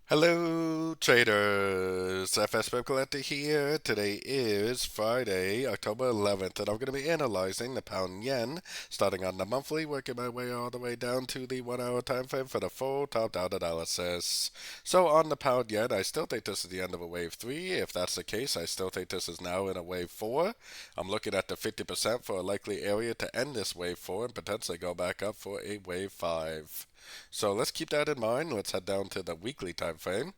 Hello, traders. FX Pip Collector here. Today is Friday, October 11th, and I'm going to be analyzing the pound yen, starting on the monthly, working my way all the way down to the 1 hour time frame for the full top-down analysis. So on the pound yen, I still think this is the end of a wave 3. If that's the case, I still think this is now in a wave 4. I'm looking at the 50% for a likely area to end this wave 4 and potentially go back up for a wave 5. So let's keep that in mind. Let's head down to the weekly time frame.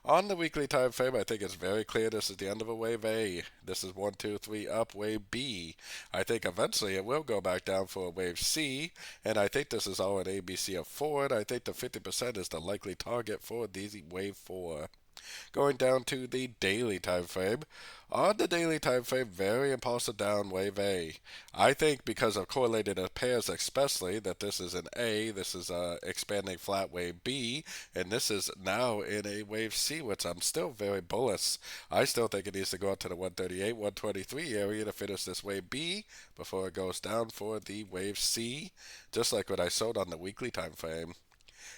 On the weekly time frame, I think it's very clear this is the end of a wave A. This is 1, 2, 3 up, wave B. I think eventually it will go back down for a wave C, and I think this is all an ABC of forward. I think the 50% is the likely target for the wave 4. Going down to the daily time frame. On the daily time frame, very impulsive down wave A. I think because of correlated pairs especially, that this is an A, this is a expanding flat wave B, and this is now in a wave C, which I'm still very bullish. I still think it needs to go up to the 138, 123 area to finish this wave B before it goes down for the wave C, just like what I showed on the weekly time frame.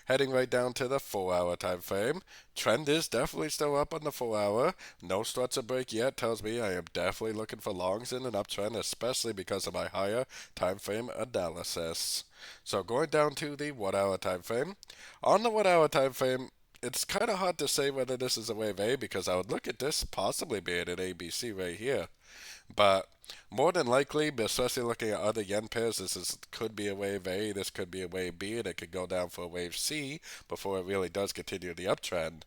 Heading right down to the 4 hour time frame. Trend is definitely still up on the 4 hour. No structure break yet tells me I am definitely looking for longs in an uptrend, especially because of my higher time frame analysis. So going down to the 1 hour time frame. On the 1 hour time frame, it's kind of hard to say whether this is a wave A because I would look at this possibly being an ABC right here. But more than likely, especially looking at other yen pairs, could be a wave A, this could be a wave B, and it could go down for a wave C before it really does continue the uptrend.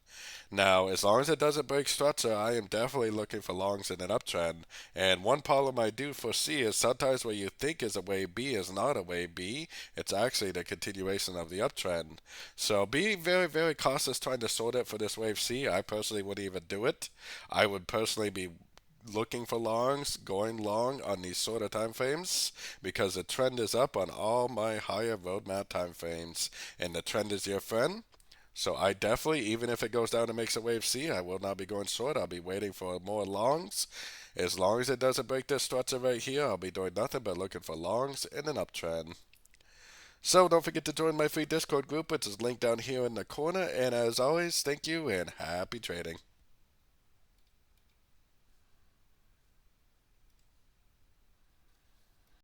Now, as long as it doesn't break structure, I am definitely looking for longs in an uptrend. And one problem I do foresee is sometimes what you think is a wave B is not a wave B. It's actually the continuation of the uptrend. So be very, very cautious trying to sort it for this wave C. I personally wouldn't even do it. I would personally be looking for longs, going long on these sort of time frames because the trend is up on all my higher roadmap time frames and the trend is your friend. So I definitely, even if it goes down and makes a wave C, I will not be going short. I'll be waiting for more longs. As long as it doesn't break this structure right here, I'll be doing nothing but looking for longs in an uptrend. So don't forget to join my free Discord group, which is linked down here in the corner. And as always, thank you and happy trading.